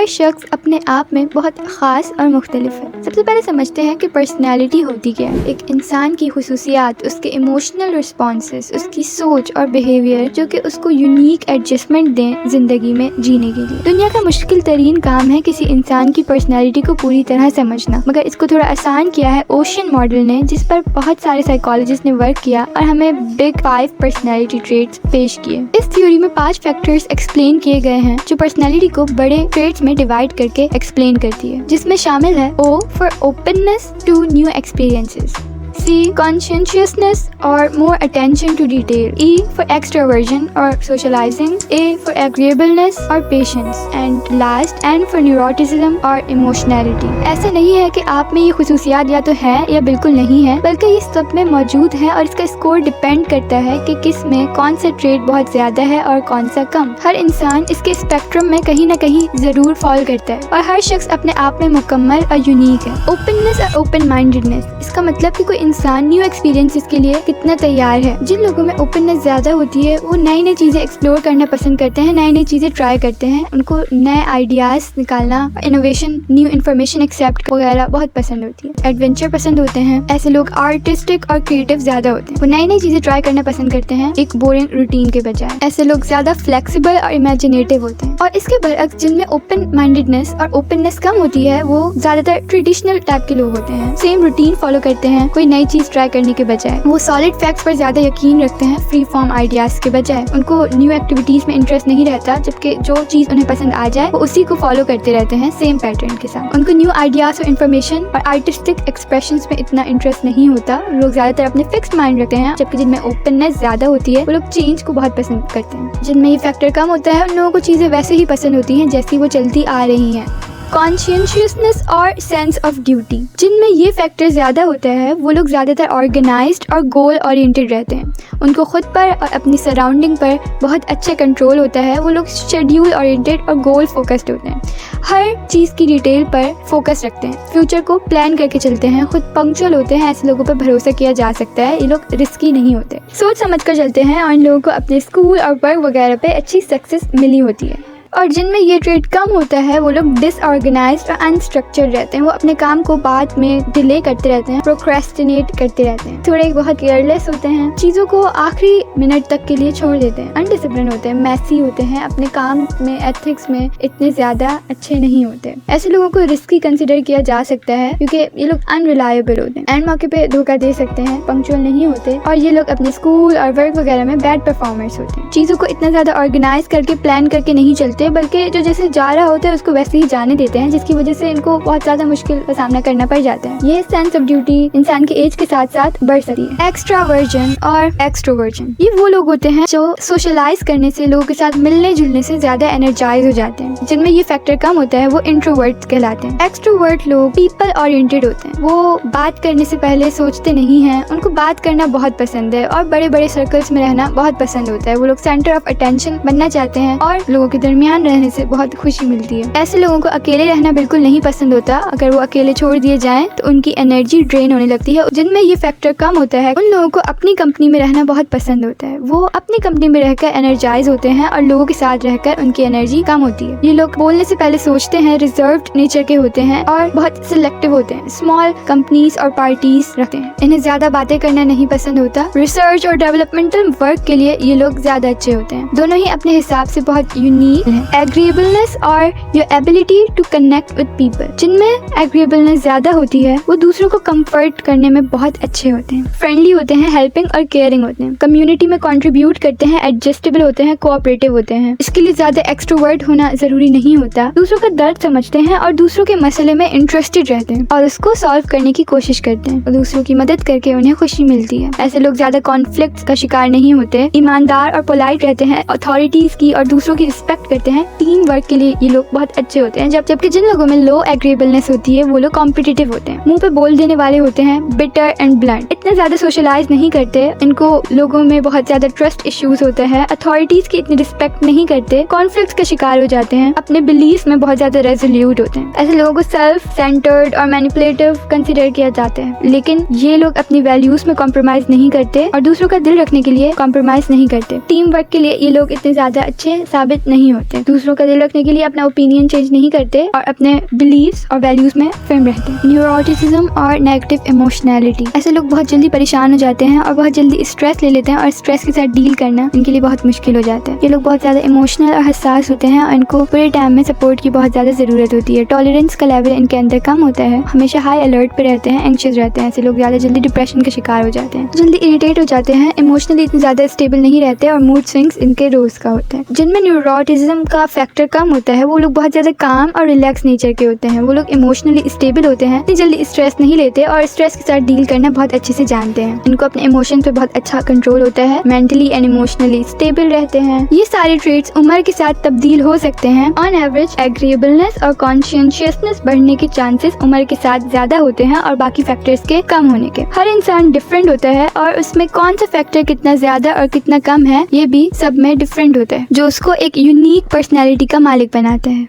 हर शख्स अपने आप में बहुत ख़ास और मुख्तलिफ है। सबसे पहले समझते हैं कि पर्सनैलिटी होती क्या है। एक इंसान की खुसूसियात, उसके इमोशनल रिस्पॉन्सेस, उसकी सोच और बिहेवियर जो कि उसको यूनिक एडजस्टमेंट दें ज़िंदगी में जीने के लिए। दुनिया का मुश्किल तरीन काम है किसी इंसान की पर्सनैलिटी को पूरी तरह समझना, मगर इसको थोड़ा आसान किया है ओशन मॉडल ने, जिस पर बहुत सारे साइकोलॉजिस्ट ने वर्क किया और हमें बिग 5 पर्सनैलिटी ट्रेट्स पेश किए। इस थ्योरी में 5 फैक्टर्स एक्सप्लेन किए गए हैं जो पर्सनैलिटी को बड़े ट्रेट्स में डिवाइड करके एक्सप्लेन करती है, जिसमें शामिल है O for openness to new experiences, C conscientiousness or more attention to detail, E for extroversion or socializing, A for agreeableness or patience, and last N for neuroticism or emotionality। ऐसा नहीं है कि आप में ये खुसूसियात या तो है या बिल्कुल नहीं है, बल्कि ये सब में मौजूद है और इसका स्कोर डिपेंड करता है कि किस में कौन सा ट्रेट बहुत ज्यादा है और कौन सा कम। हर इंसान इसके स्पेक्ट्रम में कहीं ना कहीं जरूर फॉल करता है और हर शख्स अपने आप में मुकम्मल और यूनिक है। ओपननेस और ओपन माइंडेडनेस, इसका मतलब कि कोई इंसान न्यू एक्सपीरियंसेस के लिए कितना तैयार है। जिन लोगों में ओपननेस ज्यादा होती है वो नई नई चीजें एक्सप्लोर करना पसंद करते हैं, नई नई चीजें ट्राई करते हैं, उनको नए आइडियाज निकालना, इनोवेशन, न्यू इन्फॉर्मेशन एक्सेप्ट वगैरह बहुत पसंद होती है। एडवेंचर पसंद होते हैं, ऐसे लोग आर्टिस्टिक और क्रिएटिव ज्यादा होते हैं, वो नई नई चीजें ट्राई करना पसंद करते हैं एक बोरिंग रूटीन के बजाय। ऐसे लोग ज्यादा फ्लेक्सिबल और इमेजिनेटिव होते हैं। और इसके बरअक्स जिनमें ओपन माइंडेडनेस और ओपननेस कम होती है वो ज्यादातर ट्रेडिशनल टाइप के लोग होते हैं, सेम रूटीन फॉलो करते हैं, कोई नई चीज ट्राई करने के बजाय। वो सॉलिड फैक्ट्स पर ज्यादा यकीन रखते हैं फ्री फॉर्म आइडियाज के बजाय। उनको न्यू एक्टिविटीज में इंटरेस्ट नहीं रहता, जबकि जो चीज उन्हें पसंद आ जाए वो उसी को फॉलो करते रहते हैं सेम पैटर्न के साथ। उनको न्यू आइडियाज और इन्फॉर्मेशन और आर्टिस्टिक एक्सप्रेशंस में इतना इंटरेस्ट नहीं होता। लोग ज्यादातर अपने फिक्स्ड माइंड रखते हैं, जबकि जिनमें ओपननेस ज्यादा होती है वो लोग चेंज को बहुत पसंद करते हैं। जिनमें ये फैक्टर कम होता है उन लोगों को चीजें वैसे ही पसंद होती हैं जैसी वो चलती आ रही हैं। कॉन्शियसनेस और सेंस ऑफ ड्यूटी, जिनमें ये फैक्टर ज़्यादा होता है वो लोग ज़्यादातर ऑर्गेनाइज्ड और गोल ओरिएंटेड रहते हैं। उनको खुद पर और अपनी सराउंडिंग पर बहुत अच्छा कंट्रोल होता है। वो लोग शेड्यूल ओरिएंटेड और गोल फोकस्ड होते हैं, हर चीज़ की डिटेल पर फोकस रखते हैं, फ्यूचर को प्लान करके चलते हैं, खुद पंक्चुअल होते हैं। ऐसे लोगों पर भरोसा किया जा सकता है, ये लोग रिस्की नहीं होते, सोच समझ कर चलते हैं और इन लोगों को अपने स्कूल और वर्क वगैरह पे अच्छी सक्सेस मिली होती है। और जिनमें ये ट्रेट कम होता है वो लोग डिसऑर्गेनाइज्ड और अनस्ट्रक्चर्ड रहते हैं। वो अपने काम को बाद में डिले करते रहते हैं, प्रोक्रेस्टिनेट करते रहते हैं, थोड़े बहुत केयरलेस होते हैं, चीज़ों को आखिरी मिनट तक के लिए छोड़ देते हैं, अनडिसिप्लिन होते हैं, मैसी होते हैं, अपने काम में एथिक्स में इतने ज़्यादा अच्छे नहीं होते। ऐसे लोगों को रिस्की कंसिडर किया जा सकता है क्योंकि ये लोग अनरिलायबल होते हैं, एंड मौके पे धोखा दे सकते हैं, पंक्चुअल नहीं होते, और ये लोग अपने स्कूल और वर्क वगैरह में बैड परफॉर्मर्स होते हैं। चीज़ों को इतना ज़्यादा ऑर्गेनाइज करके प्लान करके नहीं चलते, बल्कि जो जैसे जा रहा होता है उसको वैसे ही जाने देते हैं, जिसकी वजह से इनको बहुत ज्यादा मुश्किल का सामना करना पड़ जाता है। ये सेंस ऑफ ड्यूटी इंसान की एज के साथ साथ बढ़ सकती है। एक्स्ट्रावर्जन और एक्सट्रोवर्जन, ये वो लोग होते हैं जो सोशलाइज करने से, लोगों के साथ मिलने जुलने से ज्यादा एनर्जाइज हो जाते हैं। जिनमें ये फैक्टर कम होता है वो इंट्रोवर्ट्स कहलाते हैं। एक्सट्रोवर्ट लोग पीपल ओरिएंटेड होते हैं, वो बात करने से पहले सोचते नहीं हैं, उनको बात करना बहुत पसंद है और बड़े बड़े सर्कल्स में रहना बहुत पसंद होता है। वो लोग सेंटर ऑफ अटेंशन बनना चाहते हैं और लोगों के दरमियान रहने से बहुत खुशी मिलती है। ऐसे लोगों को अकेले रहना बिल्कुल नहीं पसंद होता, अगर वो अकेले छोड़ दिए जाएं तो उनकी एनर्जी ड्रेन होने लगती है। जिनमें ये फैक्टर कम होता है उन लोगों को अपनी कंपनी में रहना बहुत पसंद होता है, वो अपनी कंपनी में रहकर एनर्जाइज होते हैं और लोगों के साथ रहकर उनकी एनर्जी कम होती है। ये लोग बोलने से पहले सोचते हैं, रिजर्व्ड नेचर के होते हैं और बहुत सिलेक्टिव होते हैं, स्मॉल कंपनीज और पार्टीज रखते हैं, इन्हें ज्यादा बातें करना नहीं पसंद होता। रिसर्च और डेवलपमेंटल वर्क के लिए ये लोग ज्यादा अच्छे होते हैं, दोनों ही अपने हिसाब से बहुत यूनिक है। एग्रीएबलनेस और your ability to connect with people, जिनमें एग्रीएबलनेस ज्यादा होती है वो दूसरों को कंफर्ट करने में बहुत अच्छे होते हैं, फ्रेंडली होते हैं, हेल्पिंग और केयरिंग होते हैं, कम्युनिटी में कंट्रीब्यूट करते हैं, एडजस्टेबल होते हैं, कोऑपरेटिव होते हैं। इसके लिए ज्यादा एक्सट्रोवर्ट होना जरूरी नहीं होता, दूसरों का दर्द समझते हैं और दूसरों के मसले में इंटरेस्टेड रहते हैं और उसको सॉल्व करने की कोशिश करते हैं और दूसरों की मदद करके उन्हें खुशी मिलती है। ऐसे लोग ज्यादा कॉन्फ्लिक्ट का शिकार नहीं होते, ईमानदार और पोलाइट रहते हैं, अथॉरिटीज की और दूसरों की रिस्पेक्ट करते हैं, टीम वर्क के लिए ये लोग बहुत अच्छे होते हैं। जबकि जिन लोगों में लो एग्रीएबलनेस होती है वो लोग कॉम्पिटिटिव होते हैं, मुंह पे बोल देने वाले होते हैं, बिटर एंड ब्लंट, इतना ज्यादा सोशलाइज नहीं करते, इनको लोगों में बहुत ज्यादा ट्रस्ट इश्यूज होता है, अथॉरिटीज की इतनी रिस्पेक्ट नहीं करते, कॉन्फ्लिक्ट्स का शिकार हो जाते हैं, अपने बिलीफ में बहुत ज्यादा रेजोल्यूट होते हैं। ऐसे लोगों को सेल्फ सेंटर्ड और मैनिपुलेटिव कंसिडर किया जाता है, लेकिन ये लोग अपनी वैल्यूज में कॉम्प्रोमाइज नहीं करते और दूसरों का दिल रखने के लिए कॉम्प्रोमाइज नहीं करते। टीम वर्क के लिए ये लोग इतने ज्यादा अच्छे साबित नहीं होते। करते, दूसरों का दिल रखने के लिए अपना ओपिनियन चेंज नहीं करते और अपने बिलीव्स और वैल्यूज में फर्म रहते हैं। न्यूरोटिसिज्म और नेगेटिव इमोशनैलिटी, ऐसे लोग बहुत जल्दी परेशान हो जाते हैं और बहुत जल्दी स्ट्रेस ले लेते हैं और स्ट्रेस के साथ डील करना इनके लिए बहुत मुश्किल हो जाता है। ये लोग बहुत ज्यादा इमोशनल और हसास होते हैं और इनको पूरे टाइम में सपोर्ट की बहुत ज्यादा जरूरत होती है। टॉलरेंस का लेवल इनके अंदर कम होता है, हमेशा हाई अलर्ट पे रहते हैं, एंग्शियस रहते हैं। ऐसे लोग ज्यादा जल्दी डिप्रेशन का शिकार हो जाते हैं, जल्दी इरिटेट हो जाते हैं, इमोशनली इतने ज्यादा स्टेबल नहीं रहते और मूड स्विंग्स इनके रोज का होता है। जिनमें न्यूरोटिज्म का फैक्टर कम होता है वो लोग बहुत ज्यादा काम और रिलैक्स नेचर के होते हैं। वो लोग इमोशनली स्टेबल होते हैं, इतनी जल्दी स्ट्रेस नहीं लेते और स्ट्रेस के साथ डील करना बहुत अच्छे से जानते हैं। इनको अपने इमोशन पे बहुत अच्छा कंट्रोल होता है, मेंटली एंड इमोशनली स्टेबल रहते हैं। ये सारे ट्रेट्स उम्र के साथ तब्दील हो सकते हैं। ऑन एवरेज एग्रीएबलनेस और कॉन्शियसनेस बढ़ने के चांसेस उम्र के साथ ज्यादा होते हैं और बाकी फैक्टर्स के कम होने के। हर इंसान डिफरेंट होता है और उसमें कौन सा फैक्टर कितना ज्यादा और कितना कम है ये भी सब में डिफरेंट होता है, जो उसको एक यूनिक पर्सनैलिटी का मालिक बनाता है।